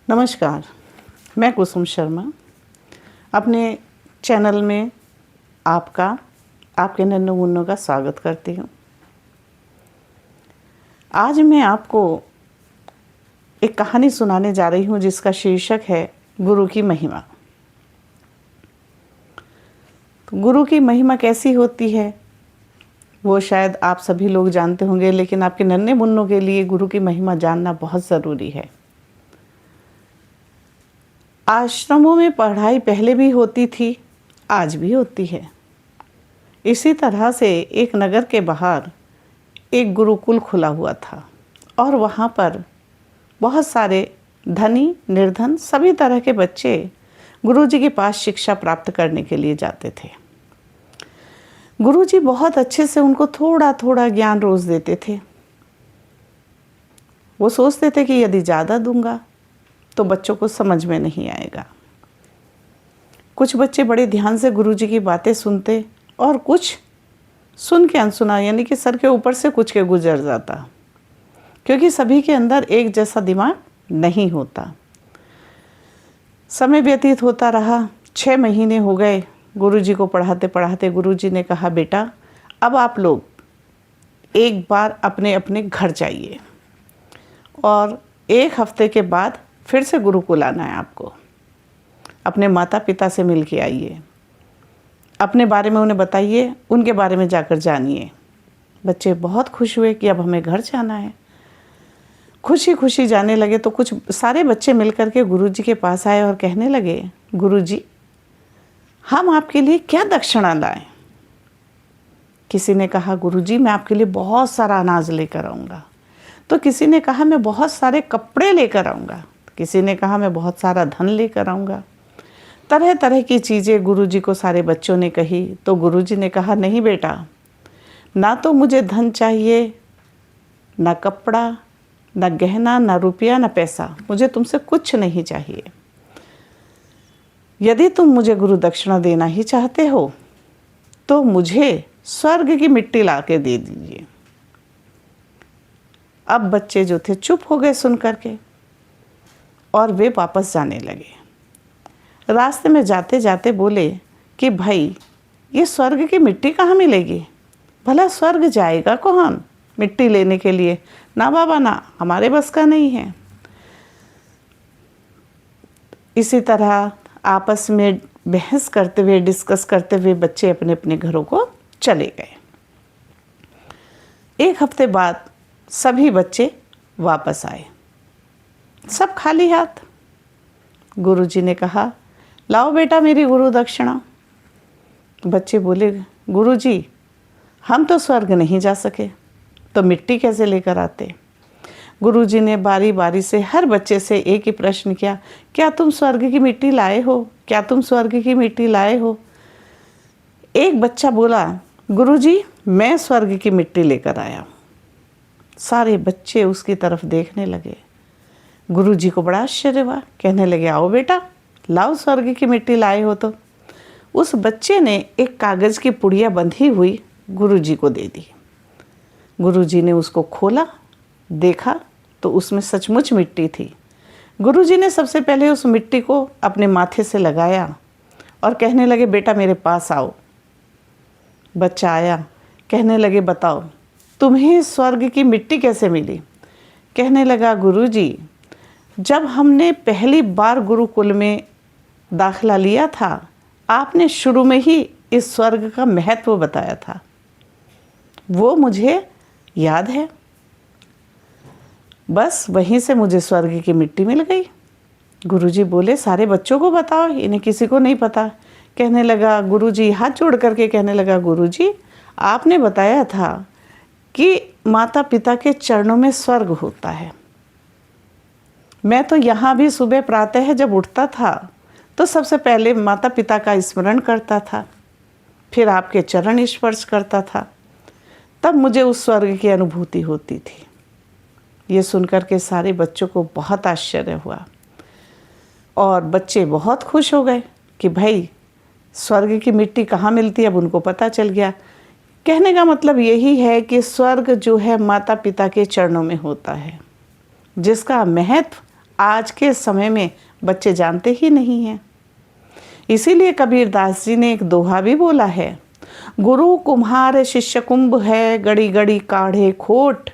नमस्कार, मैं कुसुम शर्मा अपने चैनल में आपके नन्नू मुन्नू का स्वागत करती हूँ। आज मैं आपको एक कहानी सुनाने जा रही हूँ जिसका शीर्षक है गुरु की महिमा। तो गुरु की महिमा कैसी होती है वो शायद आप सभी लोग जानते होंगे, लेकिन आपके नन्हे मुन्नों के लिए गुरु की महिमा जानना बहुत ज़रूरी है। आश्रमों में पढ़ाई पहले भी होती थी, आज भी होती है। इसी तरह से एक नगर के बाहर एक गुरुकुल खुला हुआ था और वहाँ पर बहुत सारे धनी निर्धन सभी तरह के बच्चे गुरुजी के पास शिक्षा प्राप्त करने के लिए जाते थे। गुरुजी बहुत अच्छे से उनको थोड़ा थोड़ा ज्ञान रोज देते थे। वो सोचते थे कि यदि ज़्यादा दूंगा तो बच्चों को समझ में नहीं आएगा। कुछ बच्चे बड़े ध्यान से गुरुजी की बातें सुनते और कुछ सुन के अनसुना, यानी कि सर के ऊपर से कुछ के गुजर जाता, क्योंकि सभी के अंदर एक जैसा दिमाग नहीं होता। समय व्यतीत होता रहा, 6 महीने हो गए। गुरुजी को पढ़ाते पढ़ाते गुरुजी ने कहा, बेटा अब आप लोग एक बार अपने अपने घर जाइए और 1 हफ्ते के बाद फिर से गुरुकुल आना है। आपको अपने माता पिता से मिल के आइए, अपने बारे में उन्हें बताइए, उनके बारे में जाकर जानिए। बच्चे बहुत खुश हुए कि अब हमें घर जाना है। खुशी खुशी जाने लगे तो कुछ सारे बच्चे मिलकर के गुरुजी के पास आए और कहने लगे, गुरुजी हम आपके लिए क्या दक्षिणा लाएं? किसी ने कहा, गुरुजी मैं आपके लिए बहुत सारा अनाज लेकर आऊँगा। तो किसी ने कहा, मैं बहुत सारे कपड़े लेकर आऊँगा। किसी ने कहा, मैं बहुत सारा धन लेकर आऊँगा। तरह तरह की चीज़ें गुरुजी को सारे बच्चों ने कही। तो गुरुजी ने कहा, नहीं बेटा, ना तो मुझे धन चाहिए, ना कपड़ा, ना गहना, ना रुपया, ना पैसा। मुझे तुमसे कुछ नहीं चाहिए। यदि तुम मुझे गुरु दक्षिणा देना ही चाहते हो तो मुझे स्वर्ग की मिट्टी ला के दे दीजिए। अब बच्चे जो थे चुप हो गए सुन करके और वे वापस जाने लगे। रास्ते में जाते जाते बोले कि भाई ये स्वर्ग की मिट्टी कहाँ मिलेगी? भला स्वर्ग जाएगा कौन मिट्टी लेने के लिए? ना बाबा ना, हमारे बस का नहीं है। इसी तरह आपस में बहस करते हुए, डिस्कस करते हुए बच्चे अपने अपने घरों को चले गए। 1 हफ्ते बाद सभी बच्चे वापस आए, सब खाली हाथ। गुरुजी ने कहा, लाओ बेटा मेरी गुरु दक्षिणा। बच्चे बोले, गुरुजी हम तो स्वर्ग नहीं जा सके, तो मिट्टी कैसे लेकर आते? गुरुजी ने बारी बारी से हर बच्चे से एक ही प्रश्न किया, क्या तुम स्वर्ग की मिट्टी लाए हो? क्या तुम स्वर्ग की मिट्टी लाए हो? एक बच्चा बोला, गुरुजी मैं स्वर्ग की मिट्टी लेकर आया। सारे बच्चे उसकी तरफ देखने लगे। गुरुजी को बड़ा आश्चर्य हुआ, कहने लगे, आओ बेटा लाओ स्वर्ग की मिट्टी लाए हो तो। उस बच्चे ने एक कागज़ की पुड़िया बंधी हुई गुरुजी को दे दी। गुरुजी ने उसको खोला, देखा तो उसमें सचमुच मिट्टी थी। गुरुजी ने सबसे पहले उस मिट्टी को अपने माथे से लगाया और कहने लगे, बेटा मेरे पास आओ। बच्चा आया, कहने लगे, बताओ तुम्हें स्वर्ग की मिट्टी कैसे मिली? कहने लगा, गुरुजी जब हमने पहली बार गुरुकुल में दाखिला लिया था, आपने शुरू में ही इस स्वर्ग का महत्व बताया था, वो मुझे याद है। बस वहीं से मुझे स्वर्ग की मिट्टी मिल गई। गुरुजी बोले, सारे बच्चों को बताओ, इन्हें किसी को नहीं पता। कहने लगा, गुरुजी हाथ जोड़ करके कहने लगा, गुरुजी आपने बताया था कि माता पिता के चरणों में स्वर्ग होता है। मैं तो यहाँ भी सुबह प्रातः जब उठता था तो सबसे पहले माता पिता का स्मरण करता था, फिर आपके चरण स्पर्श करता था, तब मुझे उस स्वर्ग की अनुभूति होती थी। ये सुनकर के सारे बच्चों को बहुत आश्चर्य हुआ और बच्चे बहुत खुश हो गए कि भाई स्वर्ग की मिट्टी कहाँ मिलती है, अब उनको पता चल गया। कहने का मतलब यही है कि स्वर्ग जो है माता पिता के चरणों में होता है, जिसका महत्व आज के समय में बच्चे जानते ही नहीं हैं। इसीलिए कबीरदास जी ने एक दोहा भी बोला है, गुरु कुम्हार शिष्य कुंभ है, गड़ी गड़ी काढ़े खोट,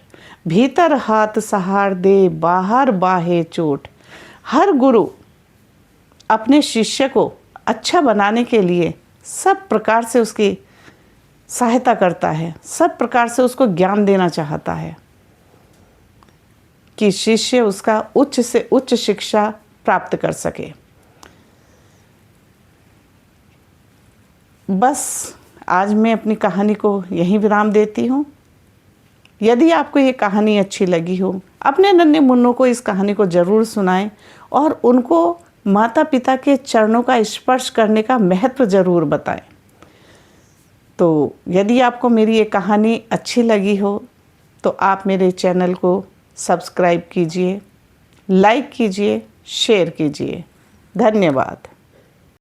भीतर हाथ सहार दे, बाहर बाहे चोट। हर गुरु अपने शिष्य को अच्छा बनाने के लिए सब प्रकार से उसकी सहायता करता है, सब प्रकार से उसको ज्ञान देना चाहता है कि शिष्य उसका उच्च से उच्च शिक्षा प्राप्त कर सके। बस आज मैं अपनी कहानी को यहीं विराम देती हूँ। यदि आपको ये कहानी अच्छी लगी हो, अपने नन्हे मुन्नों को इस कहानी को ज़रूर सुनाएं और उनको माता पिता के चरणों का स्पर्श करने का महत्व ज़रूर बताएं। तो यदि आपको मेरी ये कहानी अच्छी लगी हो तो आप मेरे चैनल को सब्सक्राइब कीजिए, लाइक कीजिए, शेयर कीजिए। धन्यवाद।